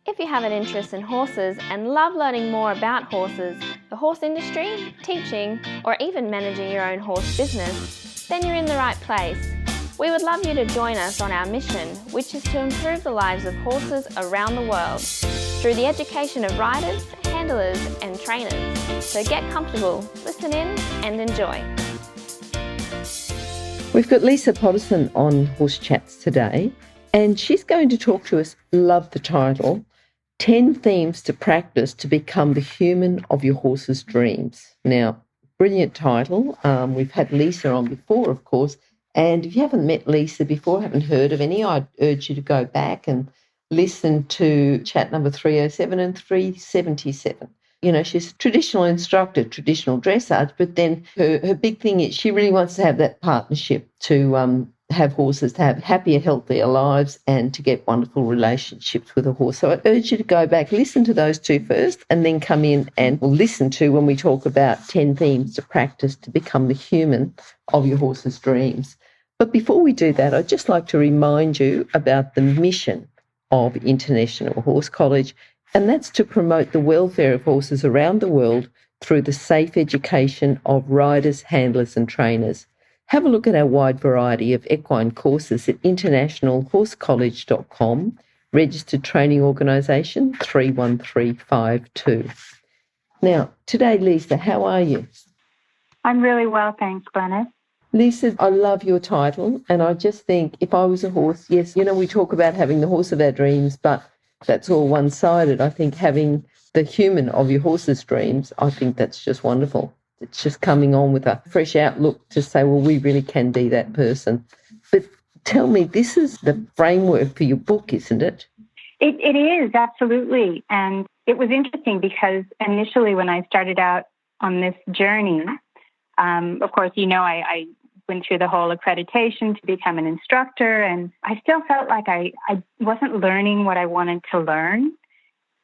If you have an interest in horses and love learning more about horses, the horse industry, teaching, or even managing your own horse business, then you're in the right place. We would love you to join us on our mission, which is to improve the lives of horses around the world through the education of riders, handlers, and trainers. So get comfortable, listen in, and enjoy. We've got Lisa Podosin on Horse Chats today, and she's going to talk to us, love the title, 10 Themes to Practice to Become the Human of Your Horse's Dreams. Now, brilliant title. We've had Lisa on before, of course, and if you haven't met Lisa before, haven't heard of any, I'd urge you to go back and listen to chat number 307 and 377. You know, she's a traditional instructor, traditional dressage, but then her big thing is she really wants to have that partnership to have horses to have happier, healthier lives and to get wonderful relationships with a horse. So I urge you to go back, listen to those two first, and then come in and listen to when we talk about 10 themes to practice to become the human of your horse's dreams. But before we do that, I'd just like to remind you about the mission of International Horse College, and that's to promote the welfare of horses around the world through the safe education of riders, handlers and trainers. Have a look at our wide variety of equine courses at internationalhorsecollege.com, registered training organisation 31352. Now, today, Lisa, how are you? I'm really well, thanks, Glenys. Lisa, I love your title, and I just think if I was a horse, yes, you know, we talk about having the horse of our dreams, but that's all one-sided. I think having the human of your horse's dreams, I think that's just wonderful. It's just coming on with a fresh outlook to say, well, we really can be that person. But tell me, this is the framework for your book, isn't it? It is, absolutely. And it was interesting because initially when I started out on this journey, of course, you know, I went through the whole accreditation to become an instructor, and I still felt like I wasn't learning what I wanted to learn.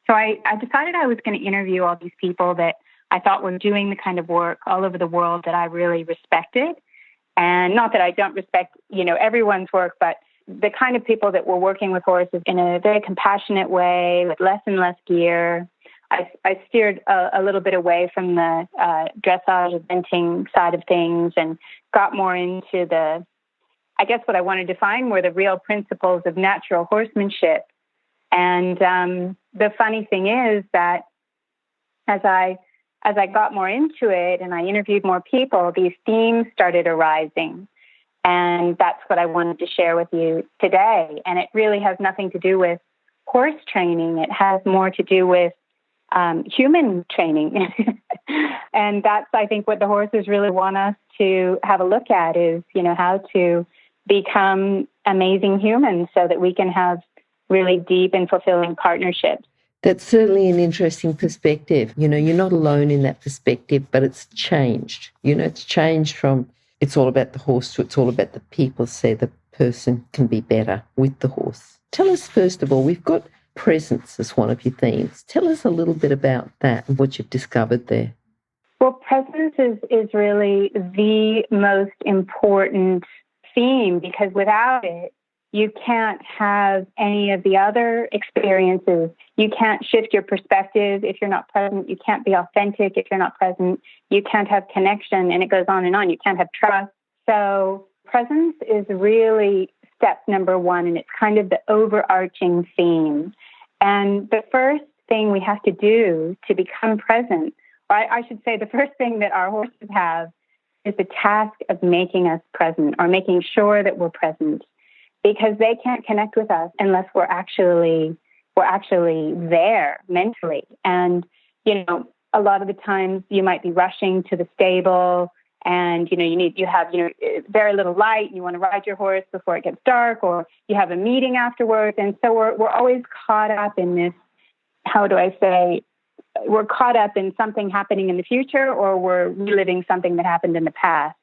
So I decided I was going to interview all these people that I thought were doing the kind of work all over the world that I really respected. And not that I don't respect, you know, everyone's work, but the kind of people that were working with horses in a very compassionate way with less and less gear. I steered a little bit away from the dressage eventing side of things and got more into I guess what I wanted to find were the real principles of natural horsemanship. And the funny thing is that as I got more into it and I interviewed more people, these themes started arising. And that's what I wanted to share with you today. And it really has nothing to do with horse training. It has more to do with human training. And that's, I think, what the horses really want us to have a look at is, you know, how to become amazing humans so that we can have really deep and fulfilling partnerships. That's certainly an interesting perspective. You know, you're not alone in that perspective, but it's changed. You know, it's changed from it's all about the horse to it's all about the people, say the person can be better with the horse. Tell us, first of all, we've got presence as one of your themes. Tell us a little bit about that and what you've discovered there. Well, presence is really the most important theme because without it, you can't have any of the other experiences. You can't shift your perspective if you're not present. You can't be authentic if you're not present. You can't have connection, and it goes on and on. You can't have trust. So presence is really step number one, and it's kind of the overarching theme. And the first thing we have to do to become present, or I should say the first thing that our horses have is the task of making us present or making sure that we're present. Because they can't connect with us unless we're actually there mentally. And, you know, a lot of the times you might be rushing to the stable and, you know, you have very little light. You want to ride your horse before it gets dark, or you have a meeting afterwards. And so we're always caught up in this, how do I say, we're caught up in something happening in the future, or we're reliving something that happened in the past.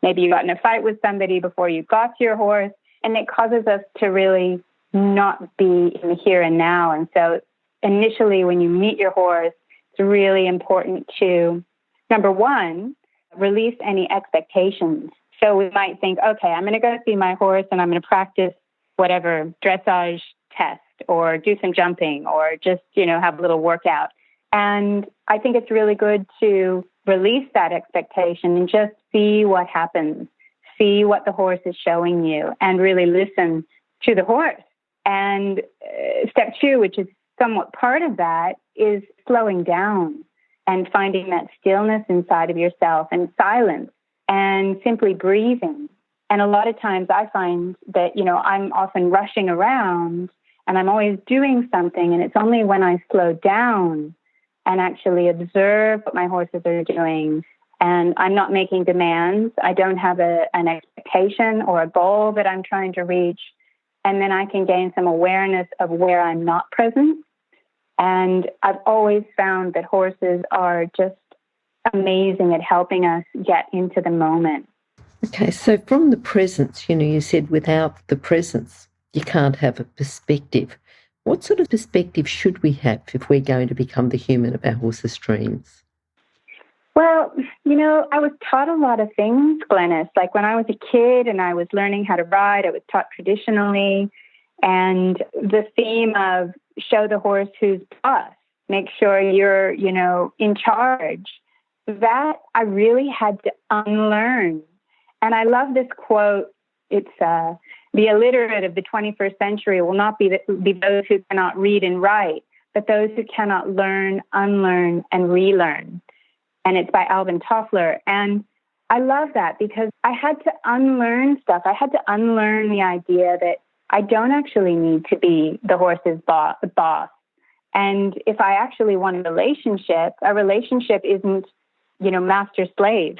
Maybe you got in a fight with somebody before you got to your horse. And it causes us to really not be in the here and now. And so initially when you meet your horse, it's really important to, number one, release any expectations. So we might think, okay, I'm going to go see my horse and I'm going to practice whatever dressage test. or do some jumping or just, have a little workout. And I think it's really good to release that expectation and just see what happens, see what the horse is showing you, and really listen to the horse. And step 2, which is somewhat part of that, is slowing down and finding that stillness inside of yourself and silence and simply breathing. And a lot of times I find that, I'm often rushing around and I'm always doing something. And it's only when I slow down and actually observe what my horses are doing, and I'm not making demands. I don't have an expectation or a goal that I'm trying to reach. And then I can gain some awareness of where I'm not present. And I've always found that horses are just amazing at helping us get into the moment. Okay, so from the presence, you said without the presence, you can't have a perspective. What sort of perspective should we have if we're going to become the human of our horse's dreams? Well, I was taught a lot of things, Glenys. Like when I was a kid and I was learning how to ride, I was taught traditionally. And the theme of show the horse who's boss, make sure you're, in charge, that I really had to unlearn. And I love this quote. It's the illiterate of the 21st century will not be those who cannot read and write, but those who cannot learn, unlearn, and relearn. And it's by Alvin Toffler. And I love that because I had to unlearn stuff. I had to unlearn the idea that I don't actually need to be the horse's boss. And if I actually want a relationship isn't, master-slave.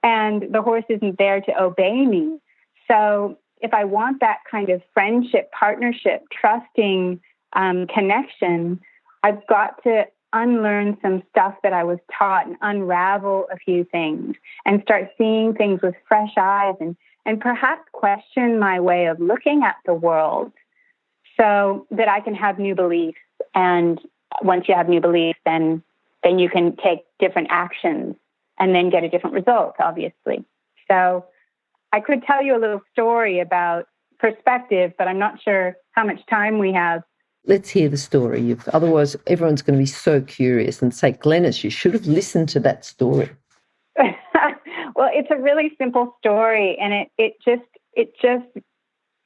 And the horse isn't there to obey me. So if I want that kind of friendship, partnership, trusting connection, I've got to unlearn some stuff that I was taught and unravel a few things and start seeing things with fresh eyes and perhaps question my way of looking at the world so that I can have new beliefs. And once you have new beliefs, then you can take different actions and then get a different result, obviously. So I could tell you a little story about perspective, but I'm not sure how much time we have. Let's hear the story. Otherwise, everyone's going to be so curious and say, Glenys, you should have listened to that story. Well, it's a really simple story, and it just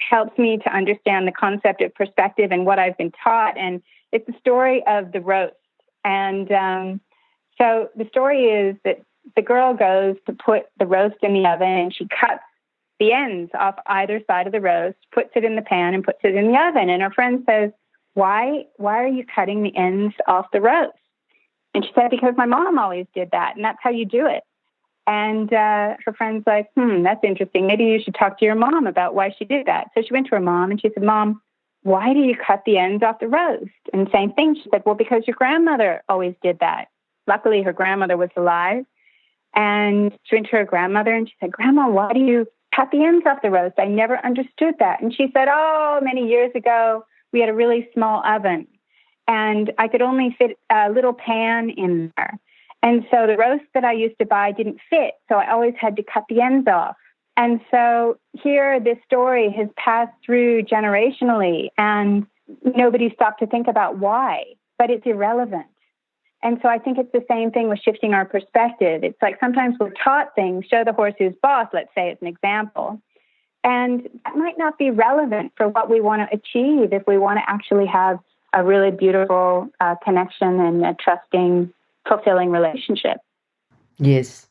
helps me to understand the concept of perspective and what I've been taught. And it's the story of the roast. And so the story is that the girl goes to put the roast in the oven, and she cuts the ends off either side of the roast, puts it in the pan, and puts it in the oven. And her friend says, why are you cutting the ends off the roast? And she said, because my mom always did that, and that's how you do it. And her friend's like, that's interesting. Maybe you should talk to your mom about why she did that. So she went to her mom, and she said, Mom, why do you cut the ends off the roast? And same thing. She said, well, because your grandmother always did that. Luckily, her grandmother was alive. And she went to her grandmother, and she said, Grandma, why do you cut the ends off the roast? I never understood that. And she said, many years ago, we had a really small oven, and I could only fit a little pan in there. And so the roast that I used to buy didn't fit, so I always had to cut the ends off. And so here, this story has passed through generationally, and nobody stopped to think about why, but it's irrelevant. And so I think it's the same thing with shifting our perspective. It's like sometimes we're taught things, show the horse who's boss, let's say it's an example. And that might not be relevant for what we want to achieve if we want to actually have a really beautiful connection and a trusting, fulfilling relationship. Yes,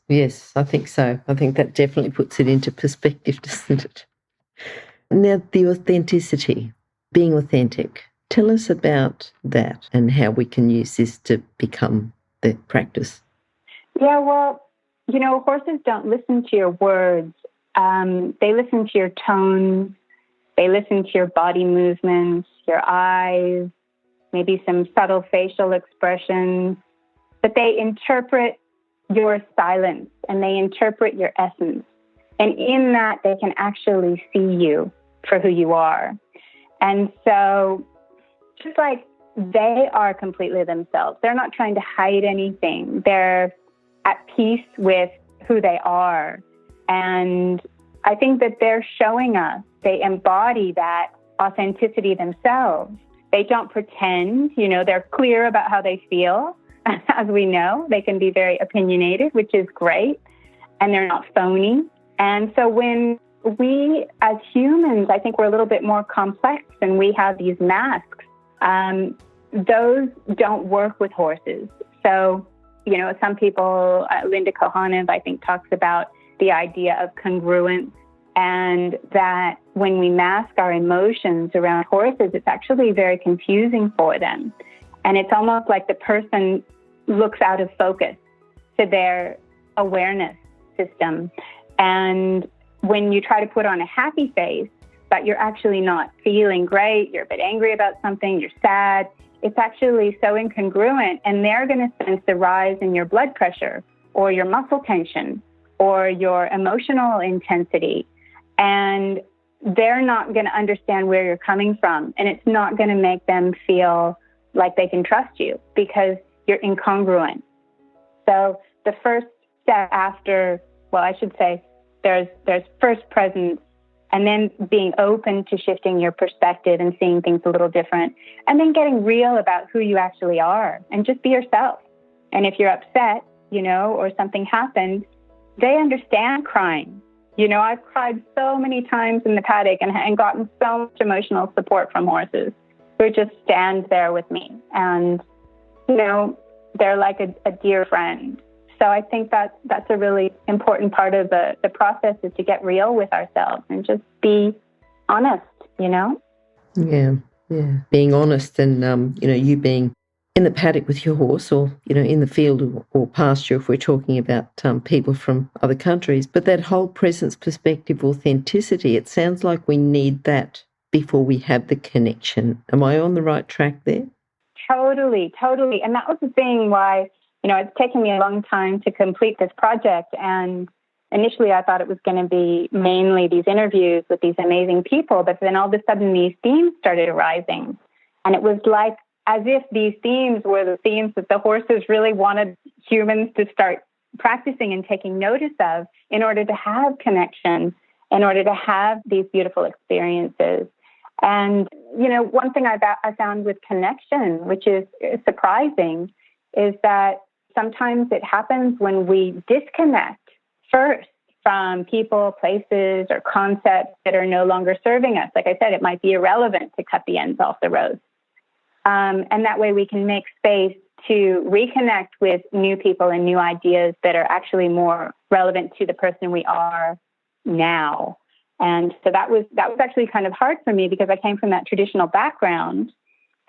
I think so. I think that definitely puts it into perspective, doesn't it? Now, the authenticity, being authentic. Tell us about that and how we can use this to become the practice. Yeah, well, horses don't listen to your words. They listen to your tone. They listen to your body movements, your eyes, maybe some subtle facial expressions. But they interpret your silence and they interpret your essence. And in that, they can actually see you for who you are. And so just like they are completely themselves. They're not trying to hide anything. They're at peace with who they are. And I think that they're showing us, they embody that authenticity themselves. They don't pretend, they're clear about how they feel. As we know, they can be very opinionated, which is great, and they're not phony. And so when we, as humans, I think we're a little bit more complex and we have these masks. Those don't work with horses. So, some people, Linda Kohanev, I think, talks about the idea of congruence, and that when we mask our emotions around horses, it's actually very confusing for them. And it's almost like the person looks out of focus to their awareness system. And when you try to put on a happy face, but you're actually not feeling great, you're a bit angry about something, you're sad, it's actually so incongruent, and they're going to sense the rise in your blood pressure or your muscle tension or your emotional intensity. And they're not going to understand where you're coming from. And it's not going to make them feel like they can trust you because you're incongruent. So the first step after, I should say, there's first presence, and then being open to shifting your perspective and seeing things a little different, and then getting real about who you actually are and just be yourself. And if you're upset, or something happened, they understand crying. I've cried so many times in the paddock and gotten so much emotional support from horses who just stand there with me. And, they're like a dear friend. So I think that's a really important part of the process, is to get real with ourselves and just be honest, Yeah. Being honest and, you being in the paddock with your horse, or, in the field or pasture if we're talking about people from other countries. But that whole presence, perspective, authenticity, it sounds like we need that before we have the connection. Am I on the right track there? Totally. And that was the thing why, it's taken me a long time to complete this project. And initially I thought it was going to be mainly these interviews with these amazing people, but then all of a sudden these themes started arising. And it was like as if these themes were the themes that the horses really wanted humans to start practicing and taking notice of in order to have connection, in order to have these beautiful experiences. And, one thing I found with connection, which is surprising, is that sometimes it happens when we disconnect first from people, places, or concepts that are no longer serving us. Like I said, it might be irrelevant to cut the ends off the road. And that way we can make space to reconnect with new people and new ideas that are actually more relevant to the person we are now. And so that was actually kind of hard for me because I came from that traditional background.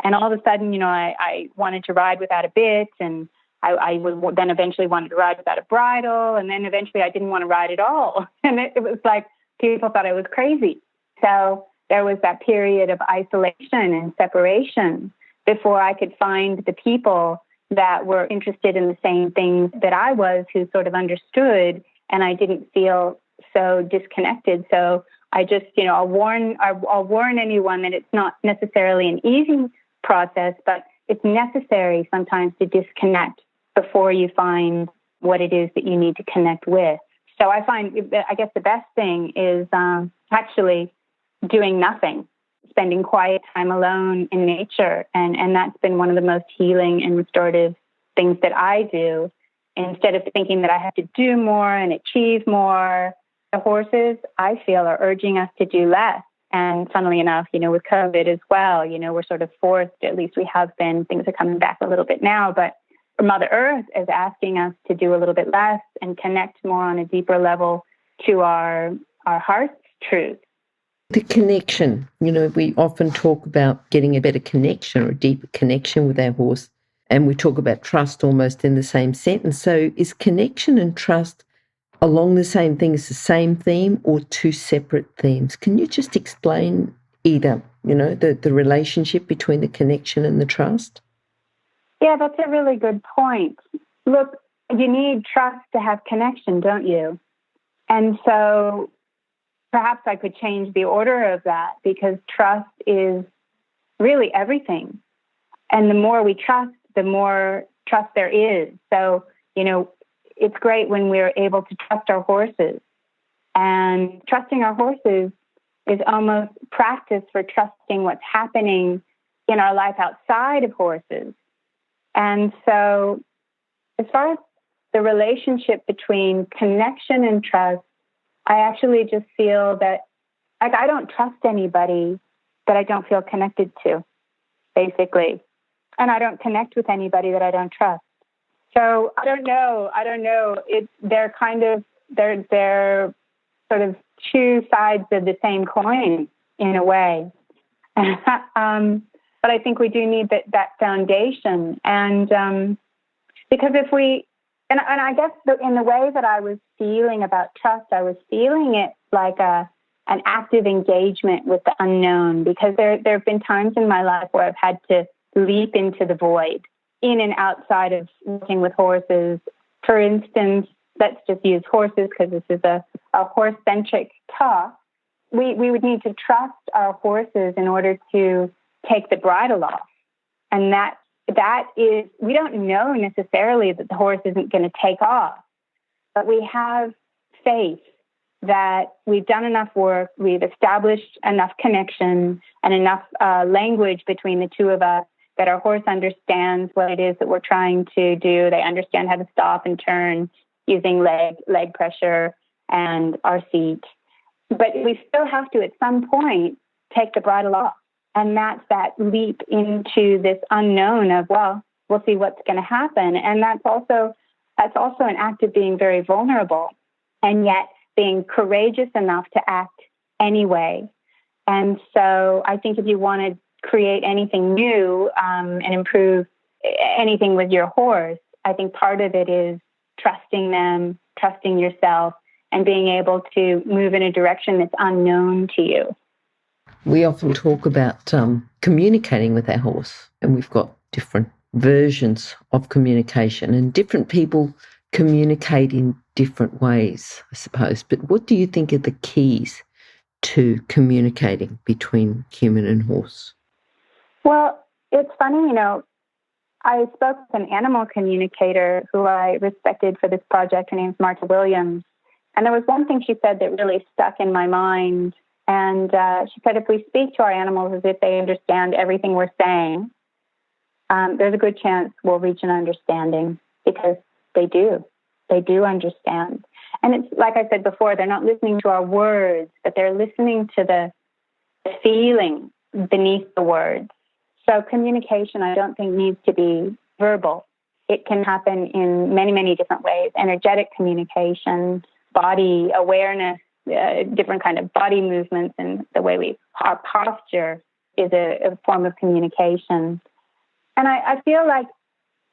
And all of a sudden, I wanted to ride without a bit, and I would then eventually wanted to ride without a bridle, and then eventually I didn't want to ride at all. And it was like people thought I was crazy. So there was that period of isolation and separation before I could find the people that were interested in the same things that I was, who sort of understood, and I didn't feel so disconnected. So I just, I'll warn anyone that it's not necessarily an easy process, but it's necessary sometimes to disconnect before you find what it is that you need to connect with. So I guess the best thing is actually doing nothing, spending quiet time alone in nature. And that's been one of the most healing and restorative things that I do. Instead of thinking that I have to do more and achieve more, the horses, I feel, are urging us to do less. And funnily enough, with COVID as well, we're sort of forced, at least we have been, things are coming back a little bit now, but Mother Earth is asking us to do a little bit less and connect more on a deeper level to our heart's truth. The connection, we often talk about getting a better connection or a deeper connection with our horse, and we talk about trust almost in the same sentence. So is connection and trust along the same thing, as the same theme, or two separate themes? Can you just explain either, the relationship between the connection and the trust? Yeah, that's a really good point. Look, you need trust to have connection, don't you? And so perhaps I could change the order of that, because trust is really everything. And the more we trust, the more trust there is. So, it's great when we're able to trust our horses. And trusting our horses is almost practice for trusting what's happening in our life outside of horses. And so as far as the relationship between connection and trust, I actually just feel that I don't trust anybody that I don't feel connected to, basically. And I don't connect with anybody that I don't trust. So I don't know. They're sort of two sides of the same coin in a way. But I think we do need that foundation. And because if we, and I guess in the way that I was feeling about trust, I was feeling it like an active engagement with the unknown, because there have been times in my life where I've had to leap into the void, in and outside of working with horses. For instance, let's just use horses because this is a horse-centric talk. We would need to trust our horses in order to take the bridle off. And that is, we don't know necessarily that the horse isn't going to take off, but we have faith that we've done enough work, we've established enough connection and enough language between the two of us that our horse understands what it is that we're trying to do. They understand how to stop and turn using leg pressure and our seat. But we still have to, at some point, take the bridle off. And that's that leap into this unknown of, well, we'll see what's going to happen. And that's also an act of being very vulnerable, and yet being courageous enough to act anyway. And so I think if you want to create anything new and improve anything with your horse, I think part of it is trusting them, trusting yourself, and being able to move in a direction that's unknown to you. We often talk about communicating with our horse, and we've got different versions of communication, and different people communicate in different ways, I suppose. But what do you think are the keys to communicating between human and horse? Well, it's funny, I spoke with an animal communicator who I respected for this project. Her name's Marta Williams. And there was one thing she said that really stuck in my mind. And she said, if we speak to our animals as if they understand everything we're saying, there's a good chance we'll reach an understanding, because they do. They do understand. And it's like I said before, they're not listening to our words, but they're listening to the feeling beneath the words. So communication, I don't think, needs to be verbal. It can happen in many, many different ways. Energetic communication, body awareness, different kind of body movements, and the way our posture is a form of communication. And I feel like,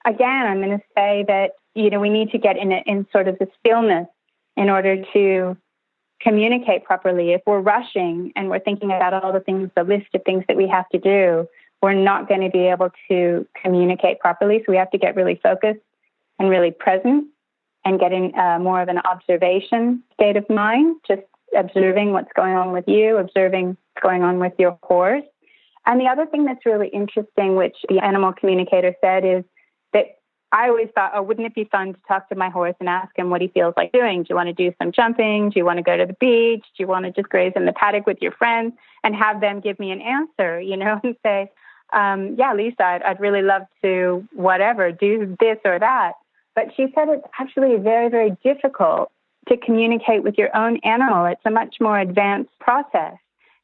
again, I'm going to say that, we need to get in sort of the stillness in order to communicate properly. If we're rushing and we're thinking about all the things, the list of things that we have to do, we're not going to be able to communicate properly. So we have to get really focused and really present and get in more of an observation state of mind, just observing what's going on with you, observing what's going on with your horse. And the other thing that's really interesting, which the animal communicator said, is that I always thought, wouldn't it be fun to talk to my horse and ask him what he feels like doing? Do you want to do some jumping? Do you want to go to the beach? Do you want to just graze in the paddock with your friends? And have them give me an answer, and say, yeah, Lisa, I'd really love to whatever, do this or that. But she said it's actually very, very difficult to communicate with your own animal. It's a much more advanced process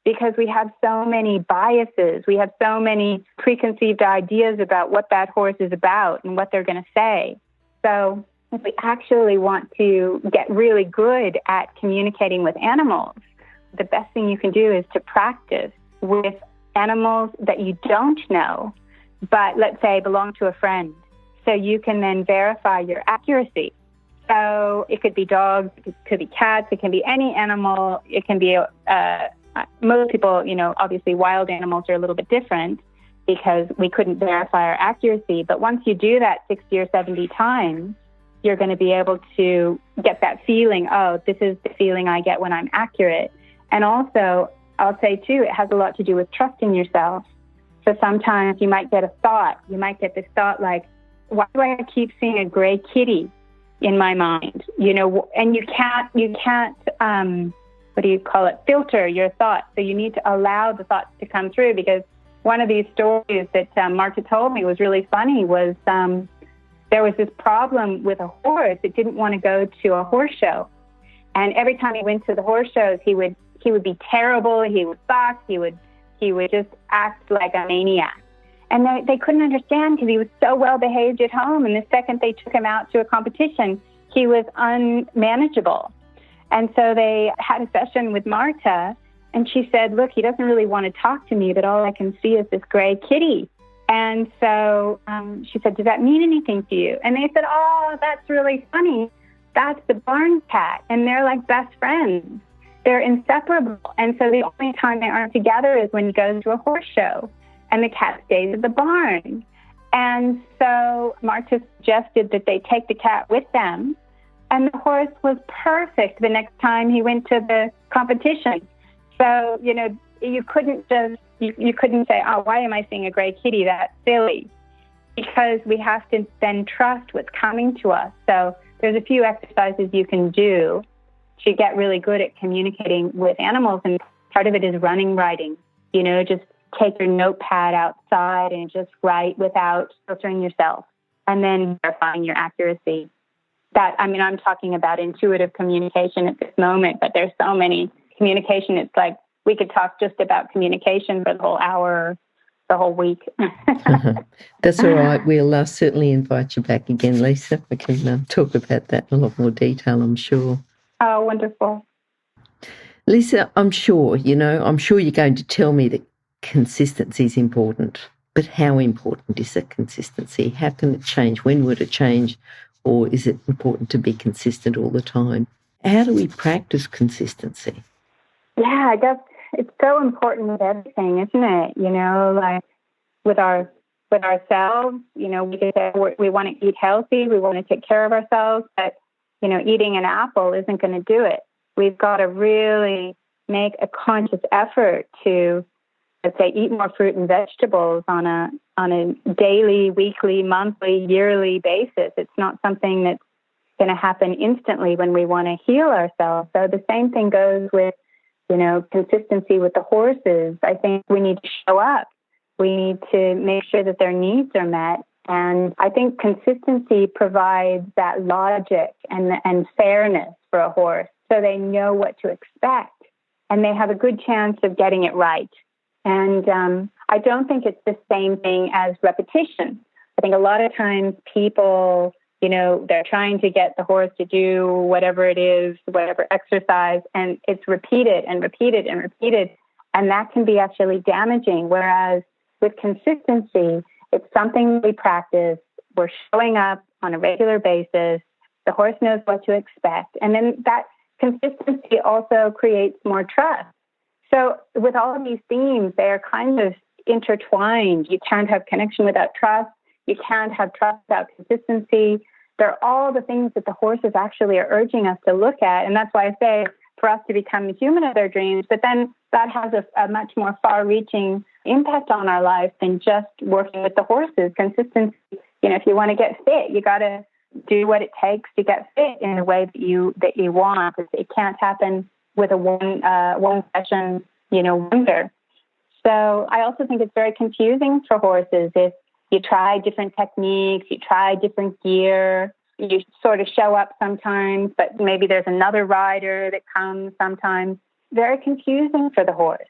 because we have so many biases. We have so many preconceived ideas about what that horse is about and what they're going to say. So if we actually want to get really good at communicating with animals, the best thing you can do is to practice with animals that you don't know, but let's say belong to a friend. So you can then verify your accuracy. So it could be dogs, it could be cats, it can be any animal. It can be, most people, obviously wild animals are a little bit different because we couldn't verify our accuracy. But once you do that 60 or 70 times, you're going to be able to get that feeling, this is the feeling I get when I'm accurate. And also, I'll say too, it has a lot to do with trusting yourself. So sometimes you might get a thought. You might get this thought like, why do I keep seeing a gray kitty in my mind? And you can't what do you call it, filter your thoughts. So you need to allow the thoughts to come through, because one of these stories that Marta told me was really funny was there was this problem with a horse that didn't want to go to a horse show. And every time he went to the horse shows, he would be terrible. He would balk. He would just act like a maniac. And they couldn't understand, because he was so well behaved at home. And the second they took him out to a competition, he was unmanageable. And so they had a session with Marta, and she said, look, he doesn't really want to talk to me, but all I can see is this gray kitty. And so she said, does that mean anything to you? And they said, oh, that's really funny. That's the barn cat. And they're like best friends. They're inseparable. And so the only time they aren't together is when he goes to a horse show and the cat stays at the barn. And so Marta suggested that they take the cat with them. And the horse was perfect the next time he went to the competition. So, you couldn't say, oh, why am I seeing a gray kitty? That's silly. Because we have to then trust what's coming to us. So there's a few exercises you can do to get really good at communicating with animals. And part of it is running writing. Just take your notepad outside and just write without filtering yourself, and then verifying your accuracy. I'm talking about intuitive communication at this moment, but there's so many communication. It's like we could talk just about communication for the whole hour, the whole week. That's all right. We'll certainly invite you back again, Lisa. We can talk about that in a lot more detail, I'm sure. Oh, wonderful. Lisa, I'm sure you're going to tell me that consistency is important, but how important is that consistency? How can it change? When would it change? Or is it important to be consistent all the time? How do we practice consistency? Yeah, I guess it's so important with everything, isn't it? Like with ourselves, we could say we want to eat healthy, we want to take care of ourselves, but, eating an apple isn't going to do it. We've got to really make a conscious effort to, let's say, eat more fruit and vegetables on a daily, weekly, monthly, yearly basis. It's not something that's going to happen instantly when we want to heal ourselves. So the same thing goes with, consistency with the horses. I think we need to show up. We need to make sure that their needs are met. And I think consistency provides that logic and fairness for a horse, so they know what to expect and they have a good chance of getting it right. And I don't think it's the same thing as repetition. I think a lot of times people, they're trying to get the horse to do whatever it is, whatever exercise, and it's repeated and repeated and repeated. And that can be actually damaging. Whereas with consistency, it's something we practice. We're showing up on a regular basis. The horse knows what to expect. And then that consistency also creates more trust. So with all of these themes, they are kind of intertwined. You can't have connection without trust. You can't have trust without consistency. They're all the things that the horses actually are urging us to look at. And that's why I say for us to become the human of their dreams, but then that has a much more far-reaching impact on our life than just working with the horses. Consistency, if you want to get fit, you got to do what it takes to get fit in the way that you want. It can't happen with a one session, wonder. So I also think it's very confusing for horses if you try different techniques, you try different gear, you sort of show up sometimes, but maybe there's another rider that comes sometimes. Very confusing for the horse.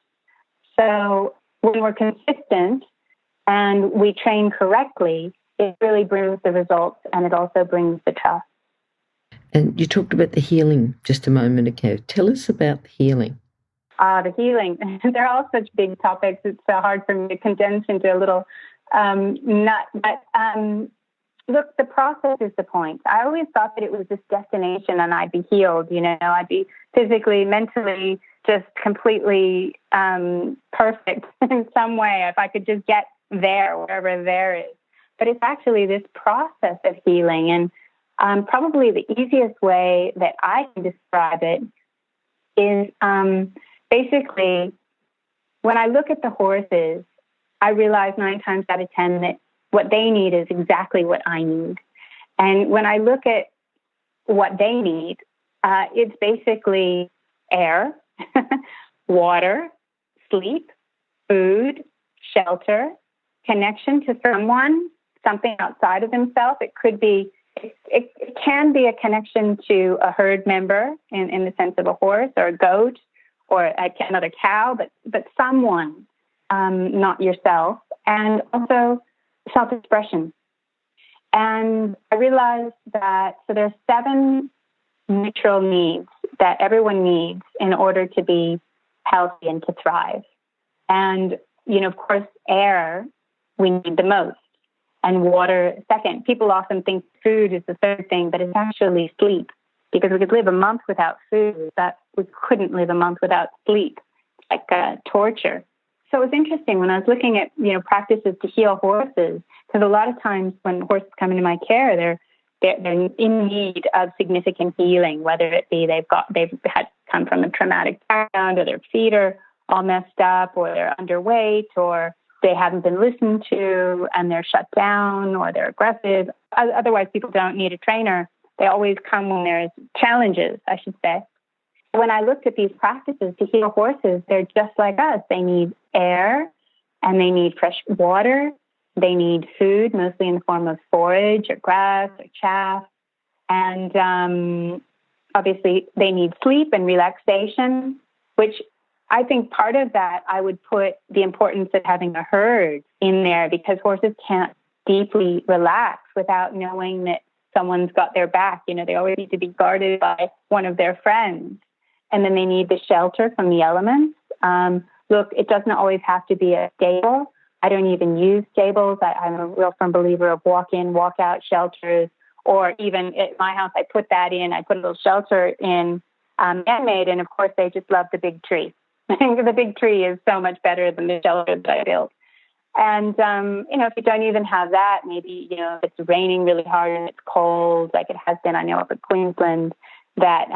So when we're consistent and we train correctly, it really brings the results, and it also brings the trust. And you talked about the healing just a moment ago. Tell us about the healing. The healing. They're all such big topics. It's so hard for me to condense into a little nut. But look, the process is the point. I always thought that it was this destination and I'd be healed. I'd be physically, mentally, just completely perfect in some way if I could just get there, wherever there is. But it's actually this process of healing. And probably the easiest way that I can describe it is basically when I look at the horses, I realize 9 times out of 10 that what they need is exactly what I need. And when I look at what they need, it's basically air, water, sleep, food, shelter, connection to someone, something outside of themselves. It could be, it can be a connection to a herd member in the sense of a horse or a goat or another cow, but someone, not yourself, and also self-expression. And I realized that, so there's 7 natural needs that everyone needs in order to be healthy and to thrive. And, of course, air, we need the most. And water, second. People often think food is the third thing, but it's actually sleep. Because we could live a month without food, but we couldn't live a month without sleep. It's like torture. So it was interesting when I was looking at, practices to heal horses, because a lot of times when horses come into my care, they're in need of significant healing, whether it be they've had come from a traumatic background, or their feet are all messed up, or they're underweight, or they haven't been listened to and they're shut down, or they're aggressive. Otherwise, people don't need a trainer. They always come when there's challenges, I should say. When I looked at these practices to heal horses, they're just like us. They need air and they need fresh water. They need food, mostly in the form of forage or grass or chaff. And obviously, they need sleep and relaxation, which I think part of that, I would put the importance of having a herd in there, because horses can't deeply relax without knowing that someone's got their back. They always need to be guarded by one of their friends. And then they need the shelter from the elements. Look, it doesn't always have to be a stable. I don't even use stables. I'm a real firm believer of walk-in, walk-out shelters, or even at my house, I put that in. I put a little shelter in man-made, and of course, they just love the big tree. The big tree is so much better than the shelter that I built. And, if you don't even have that, maybe, if it's raining really hard and it's cold, like it has been, I know, up in Queensland, that,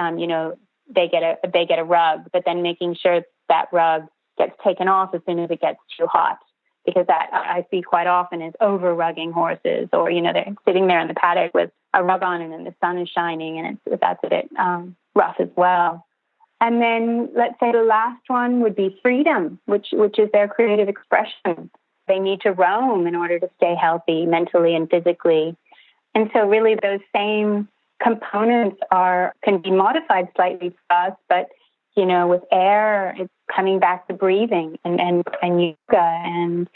they get a rug, but then making sure that rug gets taken off as soon as it gets too hot, because that I see quite often is over-rugging horses, or, they're sitting there in the paddock with a rug on and then the sun is shining, and that's a bit rough as well. And then let's say the last one would be freedom, which is their creative expression. They need to roam in order to stay healthy mentally and physically. And so really those same components can be modified slightly for us, but, with air, it's coming back to breathing and yoga and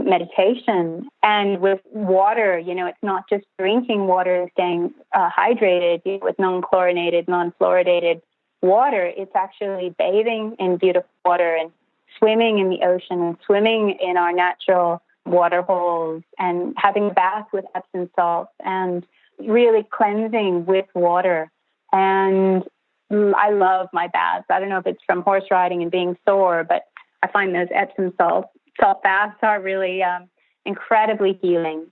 meditation. And with water, it's not just drinking water and staying hydrated with non-chlorinated, non-fluoridated water. It's actually bathing in beautiful water and swimming in the ocean and swimming in our natural water holes and having a bath with Epsom salts and really cleansing with water. And I love my baths. I don't know if it's from horse riding and being sore, but I find those Epsom salt baths are really incredibly healing.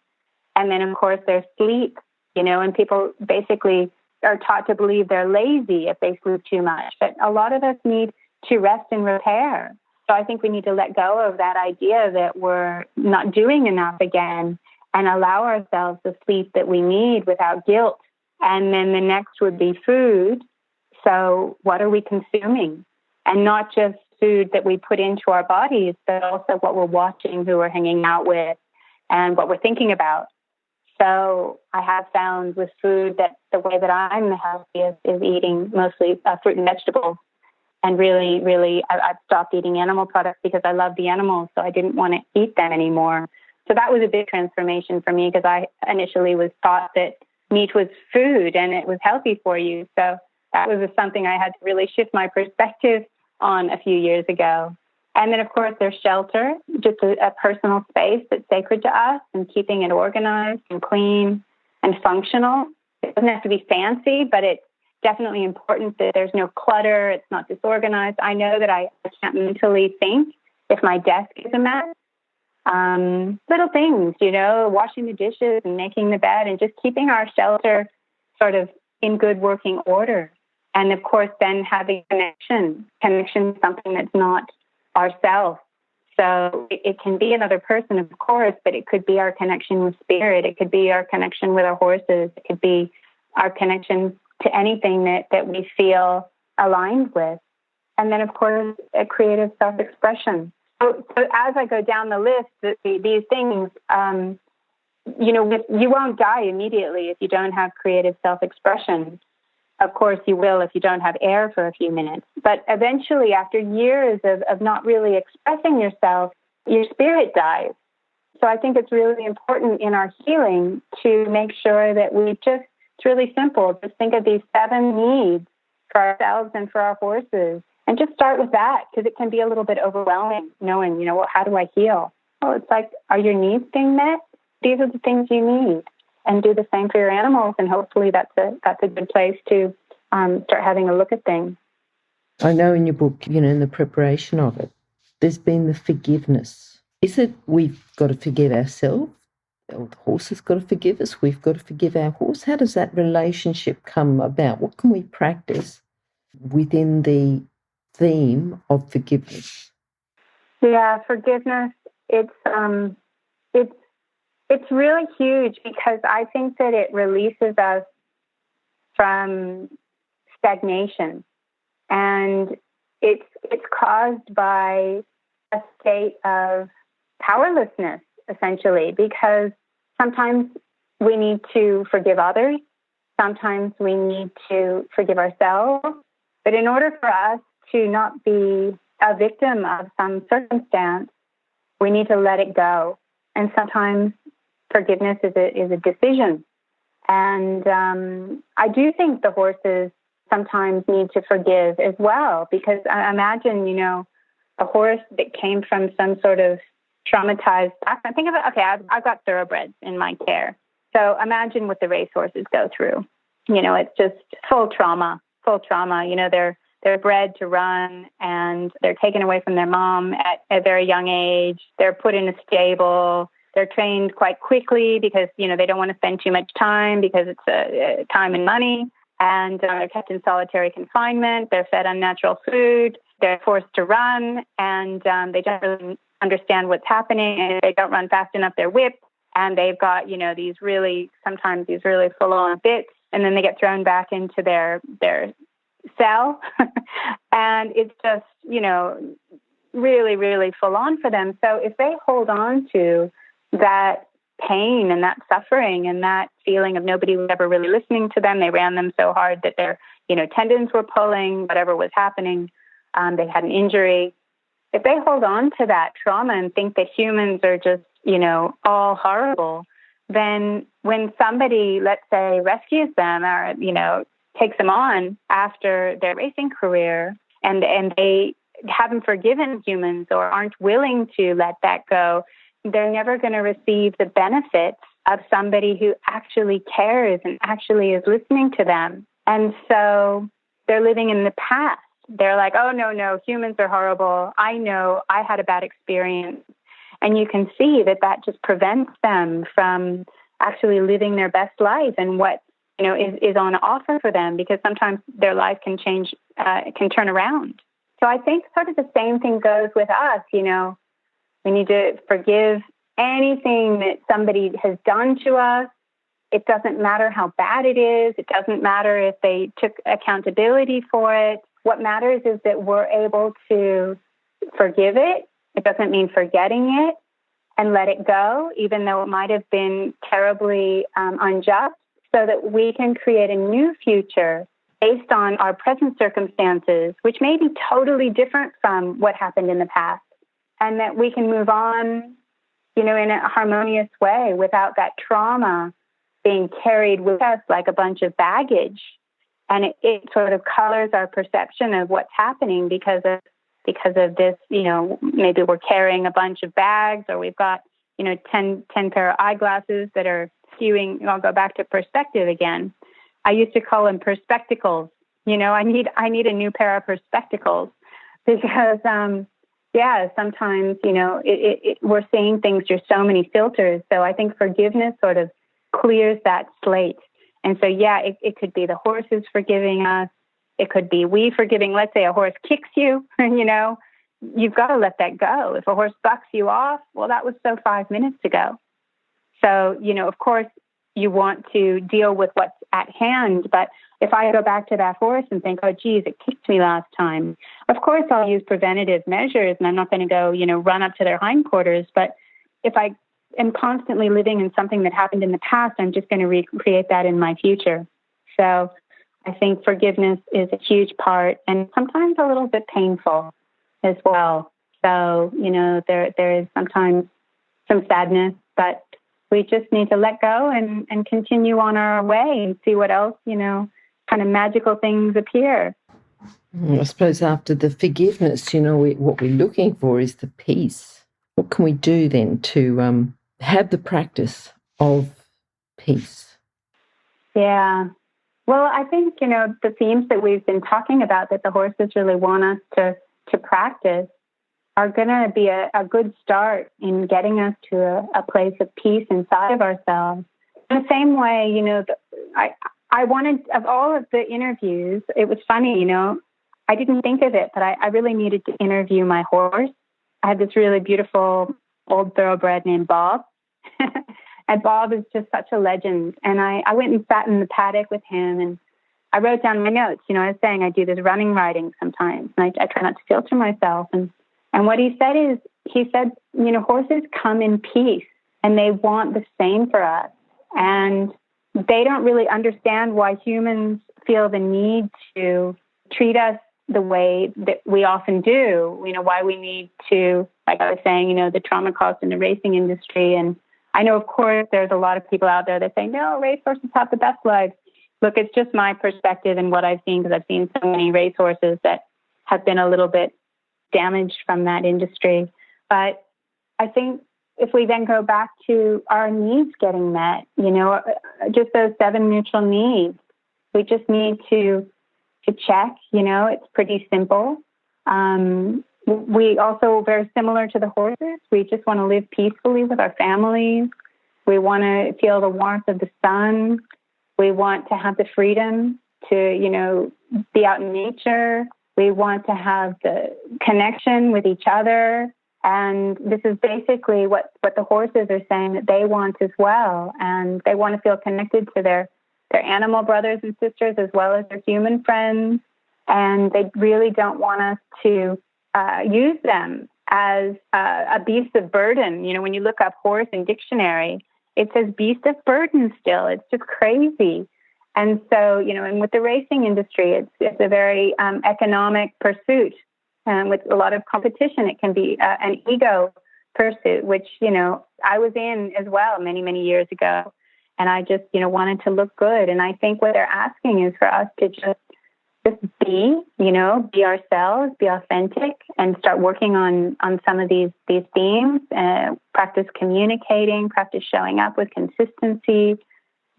And then, of course, there's sleep, and people basically are taught to believe they're lazy if they sleep too much. But a lot of us need to rest and repair. So I think we need to let go of that idea that we're not doing enough again and allow ourselves the sleep that we need without guilt. And then the next would be food. So what are we consuming? And not just food that we put into our bodies, but also what we're watching, who we're hanging out with, and what we're thinking about. So I have found with food that the way that I'm the healthiest is eating mostly fruit and vegetables. And really, really, I've stopped eating animal products because I love the animals, so I didn't want to eat them anymore. So that was a big transformation for me, because I initially was taught that meat was food and it was healthy for you. So that was something I had to really shift my perspective on a few years ago. And then, of course, there's shelter, just a personal space that's sacred to us, and keeping it organized and clean and functional. It doesn't have to be fancy, but it's definitely important that there's no clutter, it's not disorganized. I know that I can't mentally think if my desk is a mess. Little things, washing the dishes and making the bed and just keeping our shelter sort of in good working order. And of course, then having connection is something that's not ourselves. So it can be another person, of course, but it could be our connection with spirit. It could be our connection with our horses. It could be our connection to anything that we feel aligned with. And then, of course, a creative self-expression. So as I go down the list, these things, you won't die immediately if you don't have creative self-expression. Of course, you will if you don't have air for a few minutes. But eventually, after years of not really expressing yourself, your spirit dies. So I think it's really important in our healing to make sure that it's really simple. Just think of these 7 needs for ourselves and for our horses. And just start with that, because it can be a little bit overwhelming knowing, how do I heal? Well, it's like, are your needs being met? These are the things you need. And do the same for your animals, and hopefully that's a good place to start having a look at things. I know in your book, in the preparation of it, there's been the forgiveness. Is it we've got to forgive ourselves, or the horse has got to forgive us, we've got to forgive our horse? How does that relationship come about? What can we practice within the theme of forgiveness? Yeah, forgiveness, it's really huge, because I think that it releases us from stagnation, and it's caused by a state of powerlessness, essentially, because sometimes we need to forgive others, sometimes we need to forgive ourselves, but in order for us to not be a victim of some circumstance, we need to let it go. And sometimes forgiveness is a decision. And I do think the horses sometimes need to forgive as well, because I imagine, a horse that came from some sort of traumatized background. Think of it, okay, I've got thoroughbreds in my care. So imagine what the racehorses go through. It's just full trauma. They're bred to run, and they're taken away from their mom at a very young age. They're put in a stable. They're trained quite quickly because, they don't want to spend too much time, because it's time and money. And they're kept in solitary confinement. They're fed unnatural food. They're forced to run, and they don't really understand what's happening. And if they don't run fast enough, they're whipped. And they've got, sometimes these really full-on bits. And then they get thrown back into their cell. And it's just, really, really full on for them. So if they hold on to that pain and that suffering and that feeling of nobody was ever really listening to them, they ran them so hard that their, tendons were pulling, whatever was happening, they had an injury. If they hold on to that trauma and think that humans are just, all horrible, then when somebody, let's say, rescues them or, takes them on after their racing career, and they haven't forgiven humans or aren't willing to let that go, they're never going to receive the benefits of somebody who actually cares and actually is listening to them. And so they're living in the past. They're like, oh, no, humans are horrible. I know, I had a bad experience. And you can see that just prevents them from actually living their best life and what is on offer for them, because sometimes their life can change, can turn around. So I think sort of the same thing goes with us. We need to forgive anything that somebody has done to us. It doesn't matter how bad it is. It doesn't matter if they took accountability for it. What matters is that we're able to forgive it. It doesn't mean forgetting it, and let it go, even though it might have been terribly unjust, so that we can create a new future based on our present circumstances, which may be totally different from what happened in the past, and that we can move on, in a harmonious way without that trauma being carried with us like a bunch of baggage. And it sort of colors our perception of what's happening because of this, maybe we're carrying a bunch of bags, or we've got, 10 pair of eyeglasses that are skewing. I'll go back to perspective again. I used to call them perspectacles. I need a new pair of perspectacles, because, sometimes, we're seeing things through so many filters. So I think forgiveness sort of clears that slate. And so, it could be the horses forgiving us. It could be we forgiving. Let's say a horse kicks you, you've got to let that go. If a horse bucks you off, well, that was so 5 minutes ago. So, of course, you want to deal with what's at hand. But if I go back to that horse and think, oh, geez, it kicked me last time, of course I'll use preventative measures, and I'm not going to go, run up to their hindquarters. But if I am constantly living in something that happened in the past, I'm just going to recreate that in my future. So I think forgiveness is a huge part, and sometimes a little bit painful as well. So, there is sometimes some sadness, but we just need to let go and continue on our way and see what else, kind of magical things appear. I suppose after the forgiveness, what we're looking for is the peace. What can we do then to have the practice of peace? Yeah. Well, I think, the themes that we've been talking about that the horses really want us to practice are going to be a good start in getting us to a place of peace inside of ourselves. In the same way, I wanted, of all of the interviews, it was funny, I didn't think of it, but I really needed to interview my horse. I had this really beautiful old thoroughbred named Bob. And Bob is just such a legend. And I went and sat in the paddock with him, and I wrote down my notes. I was saying I do this running writing sometimes, and I try not to filter myself. And what he said, horses come in peace, and they want the same for us. And they don't really understand why humans feel the need to treat us the way that we often do. Why we need to, like I was saying, the trauma cost in the racing industry. And I know, of course, there's a lot of people out there that say, no, racehorses have the best lives. Look, it's just my perspective and what I've seen, because I've seen so many racehorses that have been a little bit damaged from that industry. But I think if we then go back to our needs getting met, just those 7 mutual needs, we just need to check, it's pretty simple. We also, very similar to the horses, we just want to live peacefully with our families. We want to feel the warmth of the sun. We want to have the freedom to, be out in nature. We want to have the connection with each other. And this is basically what the horses are saying that they want as well. And they want to feel connected to their animal brothers and sisters as well as their human friends. And they really don't want us to use them as a beast of burden. When you look up horse in dictionary, it says beast of burden still. It's just crazy. And so, and with the racing industry, it's a very economic pursuit. And with a lot of competition, it can be an ego pursuit, which, I was in as well many, many years ago. And I just, wanted to look good. And I think what they're asking is for us to just be, be ourselves, be authentic, and start working on some of these themes, practice communicating, practice showing up with consistency,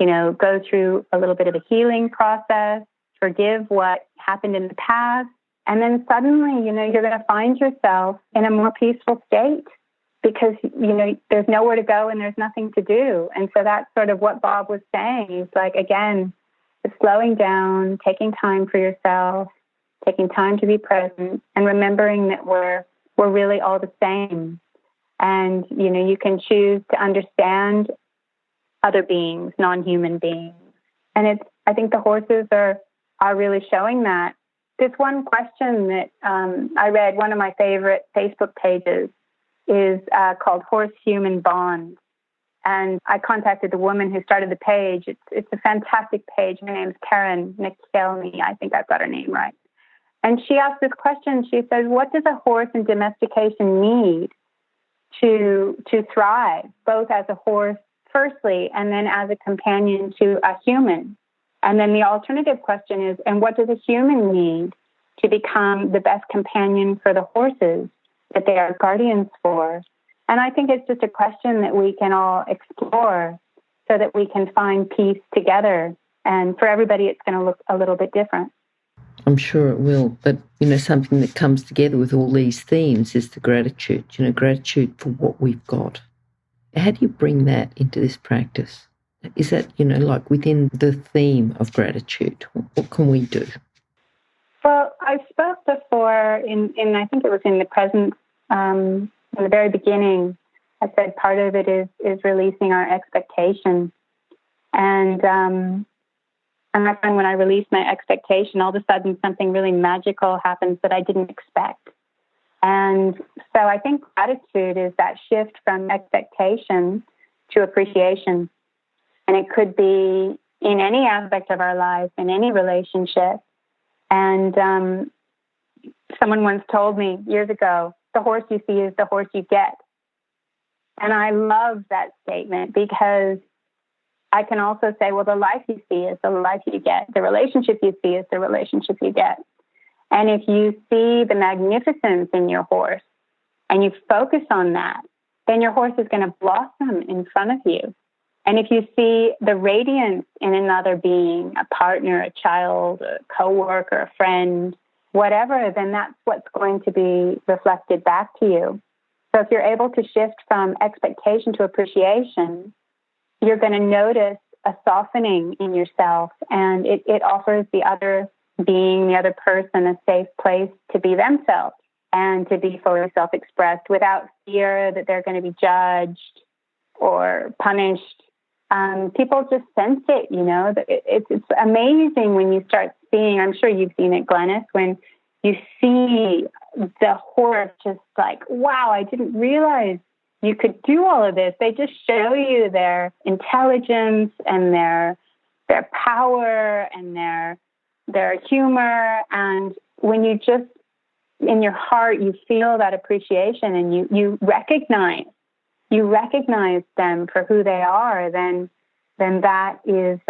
go through a little bit of a healing process, forgive what happened in the past. And then suddenly, you're going to find yourself in a more peaceful state because, there's nowhere to go and there's nothing to do. And so that's sort of what Bob was saying. He's like, again, it's slowing down, taking time for yourself, taking time to be present, and remembering that we're really all the same. And, you can choose to understand other beings, non-human beings. And I think the horses are really showing that. This one question that I read, one of my favorite Facebook pages, is called Horse-Human Bond. And I contacted the woman who started the page. It's a fantastic page. Her name's Karen McKelney. I think I've got her name right. And she asked this question. She says, what does a horse in domestication need to thrive, both as a horse, firstly, and then as a companion to a human? And then the alternative question is, and what does a human need to become the best companion for the horses that they are guardians for? And I think it's just a question that we can all explore so that we can find peace together. And for everybody, it's going to look a little bit different. I'm sure it will. But, something that comes together with all these themes is the gratitude, gratitude for what we've got. How do you bring that into this practice? Is that, like within the theme of gratitude? What can we do? Well, I spoke before in I think it was in the presence, in the very beginning. I said part of it is releasing our expectations. And I find when I release my expectation, all of a sudden something really magical happens that I didn't expect. And so I think gratitude is that shift from expectation to appreciation. And it could be in any aspect of our lives, in any relationship. And someone once told me years ago, the horse you see is the horse you get. And I love that statement because I can also say, well, the life you see is the life you get. The relationship you see is the relationship you get. And if you see the magnificence in your horse and you focus on that, then your horse is going to blossom in front of you. And if you see the radiance in another being, a partner, a child, a coworker, a friend, whatever, then that's what's going to be reflected back to you. So if you're able to shift from expectation to appreciation, you're going to notice a softening in yourself, and it offers the other being, the other person, a safe place to be themselves and to be fully self-expressed without fear that they're going to be judged or punished. People just sense it, you know. It's amazing when you start seeing, I'm sure you've seen it, Glenys, when you see the horse just like, wow, I didn't realize you could do all of this. They just show you their intelligence and their power and their humor. And when you just, in your heart, you feel that appreciation and you recognize them for who they are, then that is,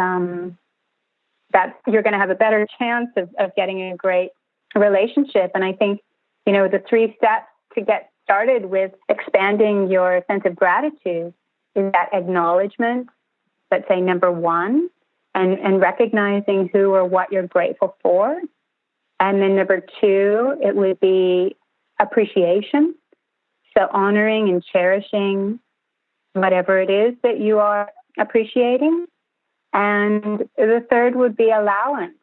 that you're going to have a better chance of getting a great relationship. And I think, you know, the 3 steps to get started with expanding your sense of gratitude is that acknowledgement, let's say number 1, and recognizing who or what you're grateful for. And then number 2, it would be appreciation. So honoring and cherishing whatever it is that you are appreciating. And the 3rd would be allowance,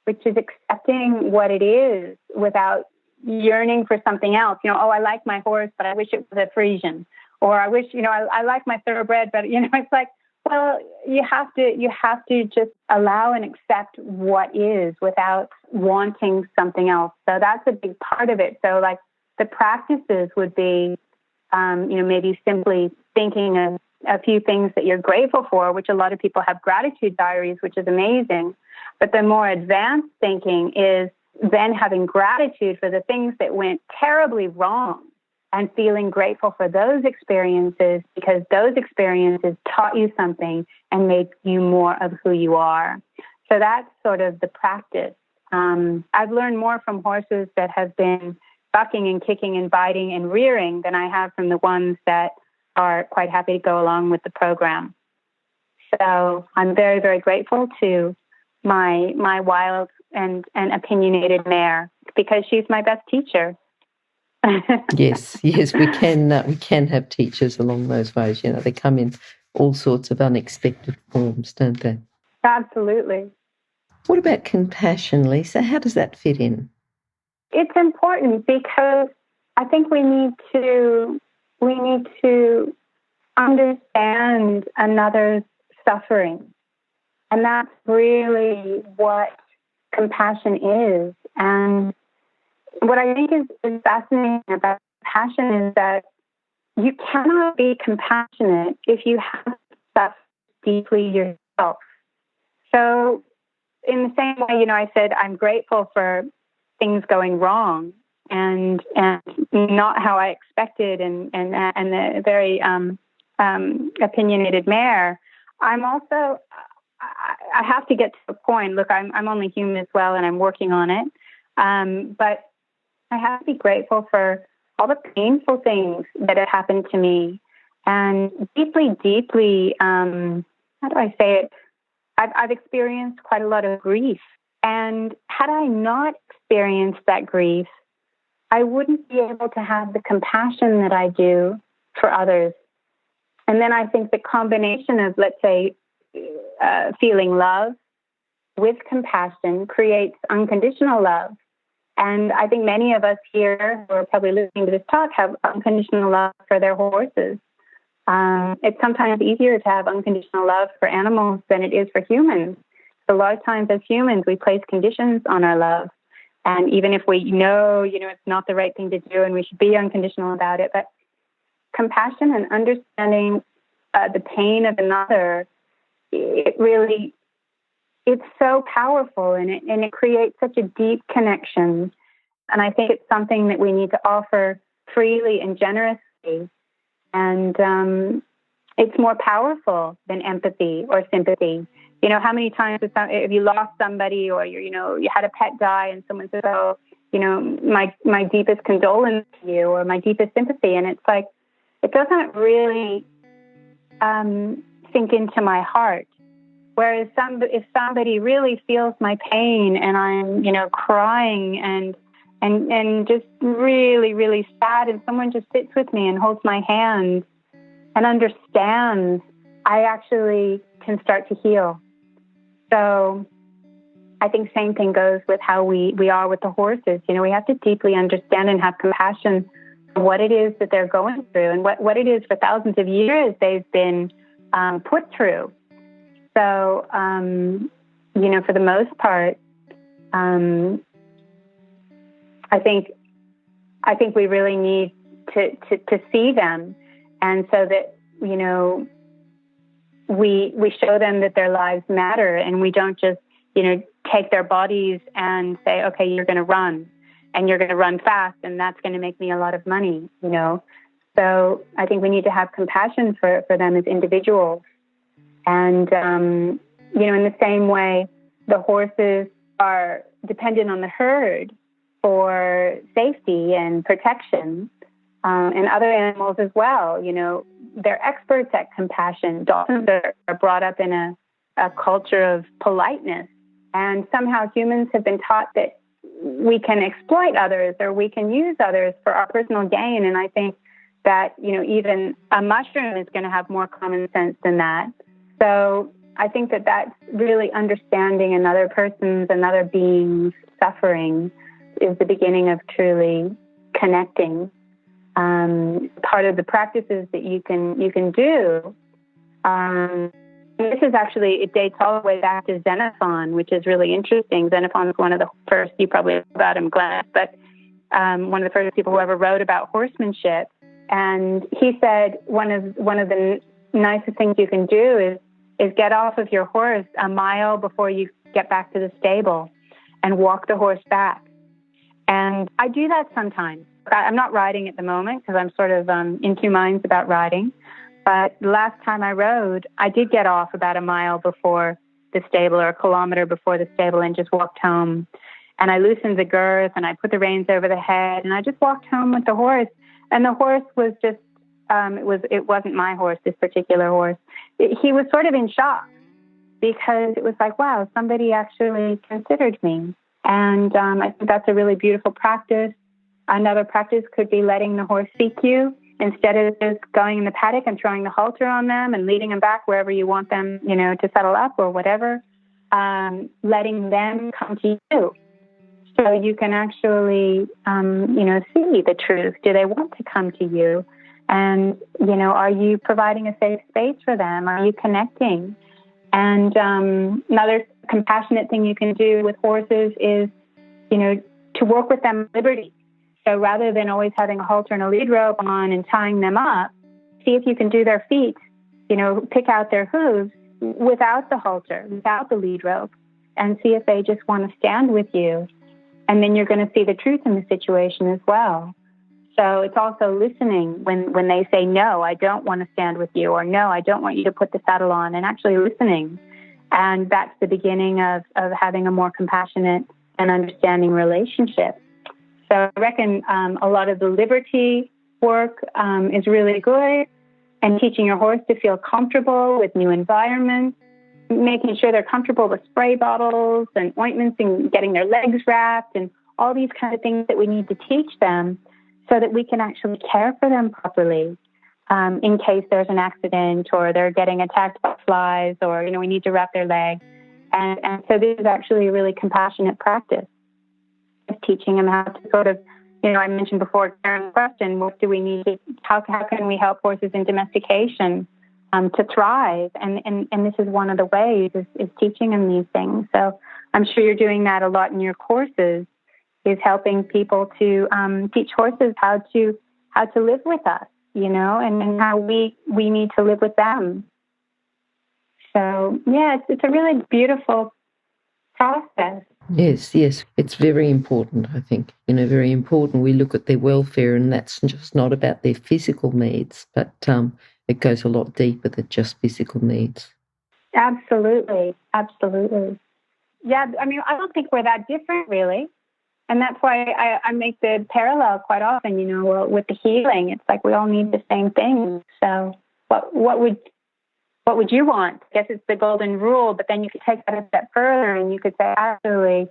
which is accepting what it is without yearning for something else. You know, oh, I like my horse, but I wish it was a Frisian. Or I wish, you know, I like my thoroughbred, but, you know, it's like, well, you have to just allow and accept what is without wanting something else. So that's a big part of it. So like the practices would be, you know, maybe simply thinking of a few things that you're grateful for, which a lot of people have gratitude diaries, which is amazing. But the more advanced thinking is then having gratitude for the things that went terribly wrong and feeling grateful for those experiences because those experiences taught you something and made you more of who you are. So that's sort of the practice. I've learned more from horses that have been bucking and kicking and biting and rearing than I have from the ones that are quite happy to go along with the program. So I'm very, very grateful to my wild and opinionated mare because she's my best teacher. Yes, we can have teachers along those ways. You know, they come in all sorts of unexpected forms, don't they? Absolutely. What about compassion, Lisa? How does that fit in? It's important because I think we need to understand another's suffering. And that's really what compassion is. And what I think is fascinating about compassion is that you cannot be compassionate if you haven't suffered deeply yourself. So in the same way, you know, I said I'm grateful for things going wrong and not how I expected and the very opinionated mare. I'm also, I have to get to a point. Look, I'm only human as well, and I'm working on it. But I have to be grateful for all the painful things that have happened to me, and deeply, how do I say it? I've experienced quite a lot of grief, and had I not experienced that grief, I wouldn't be able to have the compassion that I do for others. And then I think the combination of, let's say, feeling love with compassion creates unconditional love. And I think many of us here who are probably listening to this talk have unconditional love for their horses. It's sometimes easier to have unconditional love for animals than it is for humans. A lot of times as humans, we place conditions on our love. And even if we know, it's not the right thing to do and we should be unconditional about it, but compassion and understanding the pain of another, it's so powerful, and it creates such a deep connection. And I think it's something that we need to offer freely and generously. And it's more powerful than empathy or sympathy. How many times have you lost somebody, or you had a pet die, and someone says, "Oh, my deepest condolence to you," or "my deepest sympathy," and it's like it doesn't really sink into my heart. Whereas if somebody really feels my pain and I'm crying and just really, really sad, and someone just sits with me and holds my hand and understands, I actually can start to heal. So I think same thing goes with how we are with the horses. We have to deeply understand and have compassion for what it is that they're going through, and what it is for thousands of years they've been put through. So, for the most part, I think we really need to see them, and so that we show them that their lives matter, and we don't just take their bodies and say, okay, you're going to run, and you're going to run fast, and that's going to make me a lot of money. So I think we need to have compassion for them as individuals, and in the same way, the horses are dependent on the herd for safety and protection, and other animals as well. They're experts at compassion. Dolphins are brought up in a culture of politeness, and somehow humans have been taught that we can exploit others or we can use others for our personal gain. And I think that, even a mushroom is going to have more common sense than that. So I think that that's really understanding another being's suffering is the beginning of truly connecting. Part of the practices that you can do, this is actually, it dates all the way back to Xenophon, which is really interesting. Xenophon is one of the first, you probably know about him, Glenys, but one of the first people who ever wrote about horsemanship. And he said one of the nicest things you can do is get off of your horse a mile before you get back to the stable and walk the horse back. And I do that sometimes. I'm not riding at the moment because I'm sort of in two minds about riding. But the last time I rode, I did get off about a mile before the stable, or a kilometer before the stable, and just walked home. And I loosened the girth and I put the reins over the head, and I just walked home with the horse. And the horse was just, it wasn't my horse, this particular horse. He was sort of in shock because it was like, wow, somebody actually considered me. And I think that's a really beautiful practice. Another practice could be letting the horse seek you instead of just going in the paddock and throwing the halter on them and leading them back wherever you want them, to settle up or whatever. Letting them come to you. So you can actually, see the truth. Do they want to come to you? And, are you providing a safe space for them? Are you connecting? And another compassionate thing you can do with horses is, to work with them at liberty. So rather than always having a halter and a lead rope on and tying them up, see if you can do their feet, pick out their hooves without the halter, without the lead rope, and see if they just want to stand with you. And then you're going to see the truth in the situation as well. So it's also listening when they say, no, I don't want to stand with you, or no, I don't want you to put the saddle on, and actually listening. And that's the beginning of having a more compassionate and understanding relationship. So I reckon a lot of the liberty work is really good, and teaching your horse to feel comfortable with new environments, making sure they're comfortable with spray bottles and ointments and getting their legs wrapped and all these kind of things that we need to teach them so that we can actually care for them properly in case there's an accident or they're getting attacked by flies or, we need to wrap their leg. And so this is actually a really compassionate practice of teaching them how to sort of I mentioned before Karen's question, what do we need to, how can we help horses in domestication to thrive? And this is one of the ways is teaching them these things. So I'm sure you're doing that a lot in your courses, is helping people to teach horses how to live with us, and how we need to live with them. So yeah, it's a really beautiful process. Yes, it's very important, I think. Very important. We look at their welfare, and that's just not about their physical needs, but it goes a lot deeper than just physical needs. Absolutely. Yeah, I don't think we're that different, really. And that's why I make the parallel quite often, with the healing. It's like we all need the same thing. So what would you want? I guess it's the golden rule, but then you could take that a step further and you could say, actually,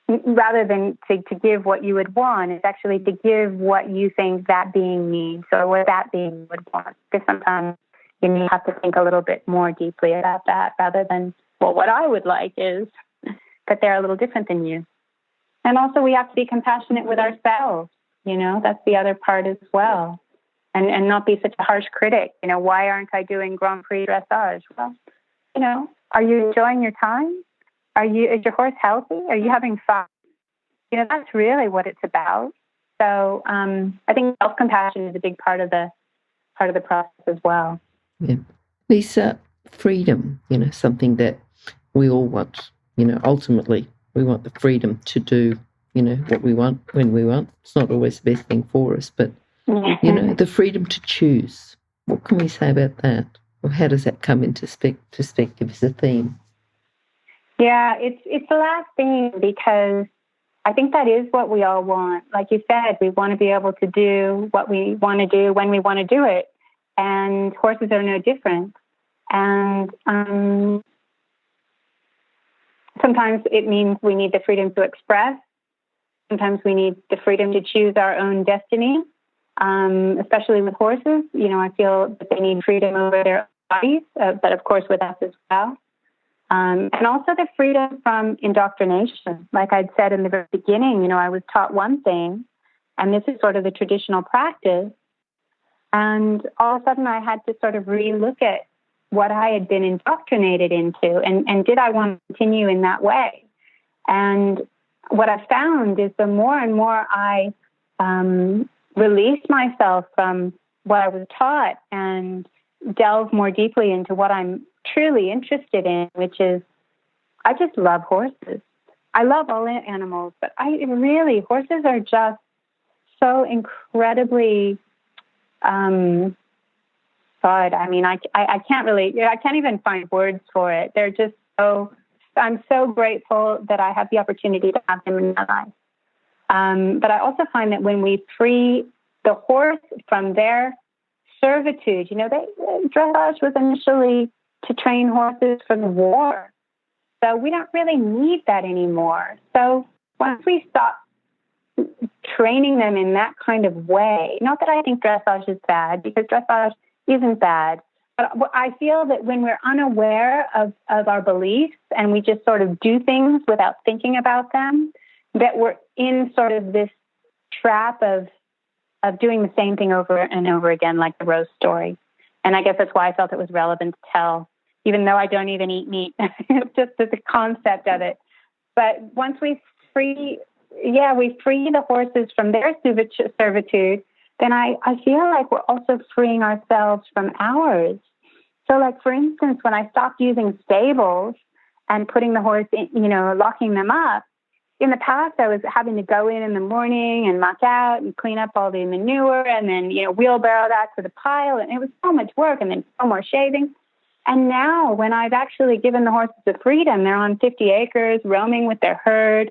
rather than to give what you would want, it's actually to give what you think that being needs or what that being would want. Because sometimes you have to think a little bit more deeply about that rather than, well, what I would like is, but they're a little different than you. And also we have to be compassionate with ourselves. That's the other part as well. And not be such a harsh critic. Why aren't I doing Grand Prix dressage? Well, are you enjoying your time? Is your horse healthy? Are you having fun? That's really what it's about. So I think self-compassion is a big part of the process as well. Yeah. Lisa, freedom, something that we all want. Ultimately, we want the freedom to do, what we want when we want. It's not always the best thing for us, but the freedom to choose. What can we say about that? Or how does that come into perspective as a theme? Yeah, it's the last thing, because I think that is what we all want. Like you said, we want to be able to do what we want to do when we want to do it. And horses are no different. And sometimes it means we need the freedom to express. Sometimes we need the freedom to choose our own destiny. Especially with horses, I feel that they need freedom over their bodies, but of course with us as well. And also the freedom from indoctrination. Like I'd said in the very beginning, I was taught one thing, and this is sort of the traditional practice. And all of a sudden I had to sort of relook at what I had been indoctrinated into, and did I want to continue in that way? And what I found is the more and more I release myself from what I was taught and delve more deeply into what I'm truly interested in, which is, I just love horses. I love all animals, but horses are just so incredibly, God, I can't even find words for it. They're just I'm so grateful that I have the opportunity to have them in my life. But I also find that when we free the horse from their servitude, dressage was initially to train horses for the war. So we don't really need that anymore. So once we stop training them in that kind of way, not that I think dressage is bad, because dressage isn't bad, but I feel that when we're unaware of our beliefs and we just sort of do things without thinking about them, that we're in sort of this trap of doing the same thing over and over again, like the Rose story. And I guess that's why I felt it was relevant to tell, even though I don't even eat meat. It's just the concept of it. But once we free the horses from their servitude, then I feel like we're also freeing ourselves from ours. So like, for instance, when I stopped using stables and putting the horse in, locking them up, in the past, I was having to go in the morning and muck out and clean up all the manure and then, wheelbarrow that to the pile. And it was so much work, and then so more shaving. And now when I've actually given the horses the freedom, they're on 50 acres roaming with their herd,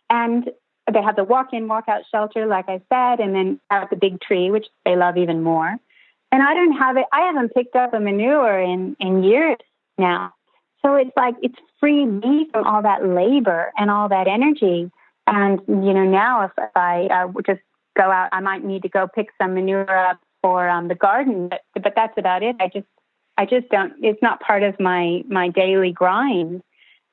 and they have the walk-in, walk-out shelter, like I said, and then have the big tree, which they love even more. And I haven't picked up a manure in years now. So it's like, it's freed me from all that labor and all that energy. And, now if I would just go out, I might need to go pick some manure up for the garden, but that's about it. I just don't, it's not part of my daily grind.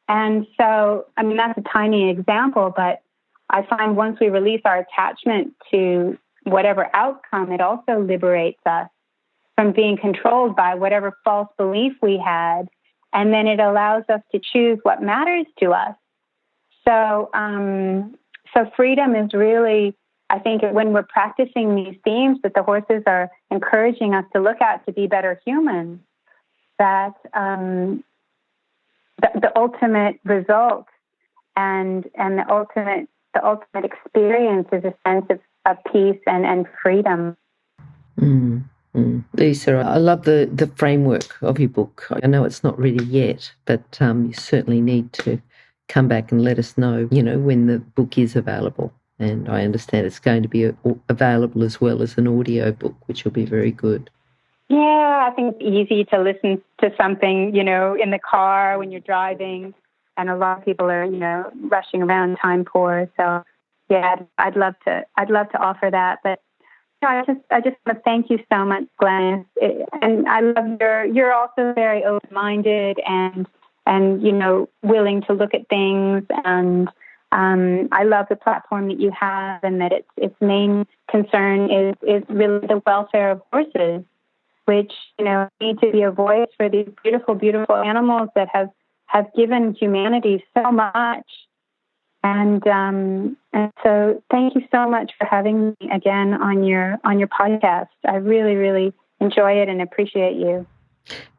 And so, that's a tiny example, but I find once we release our attachment to whatever outcome, it also liberates us from being controlled by whatever false belief we had. And then it allows us to choose what matters to us. So, so freedom is really, I think, when we're practicing these themes that the horses are encouraging us to look at to be better humans, that the ultimate result and the ultimate experience is a sense of peace and freedom. Lisa, I love the framework of your book. I know it's not ready yet, but you certainly need to come back and let us know, when the book is available. And I understand it's going to be available as well as an audio book, which will be very good. Yeah, I think it's easy to listen to something, in the car when you're driving, and a lot of people are, rushing around, time poor. So, yeah, I'd love to offer that. But I just want to thank you so much, Glenys. And I love you're also very open-minded and willing to look at things. And I love the platform that you have, and that its main concern is really the welfare of horses, which, need to be a voice for these beautiful, beautiful animals that have given humanity so much. And so thank you so much for having me again on your podcast. I really, really enjoy it and appreciate you.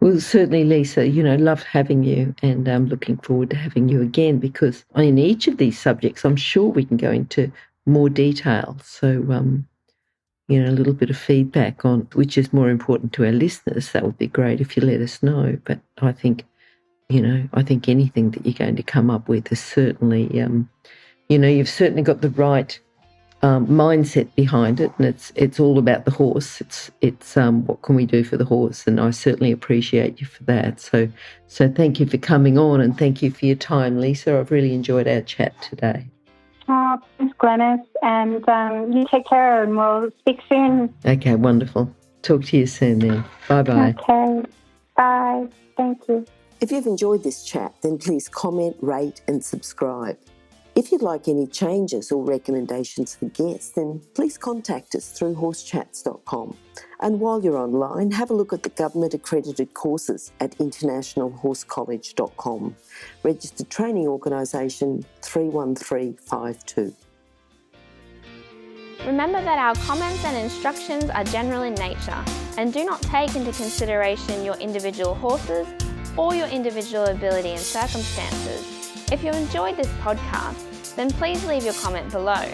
Well, certainly, Lisa, love having you, and I'm looking forward to having you again, because in each of these subjects, I'm sure we can go into more detail. So, a little bit of feedback on which is more important to our listeners, that would be great if you let us know. But I think, anything that you're going to come up with is certainly, you've certainly got the right mindset behind it, and it's all about the horse. It's what can we do for the horse, and I certainly appreciate you for that. So thank you for coming on, and thank you for your time, Lisa. I've really enjoyed our chat today. Oh, thanks, Glenys, and you take care, and we'll speak soon. Okay, wonderful. Talk to you soon then. Bye-bye. Okay, bye. Thank you. If you've enjoyed this chat, then please comment, rate and subscribe. If you'd like any changes or recommendations for guests, then please contact us through horsechats.com. And while you're online, have a look at the government-accredited courses at internationalhorsecollege.com. Registered Training Organisation 31352. Remember that our comments and instructions are general in nature and do not take into consideration your individual horses or your individual ability and circumstances. If you enjoyed this podcast, then please leave your comment below.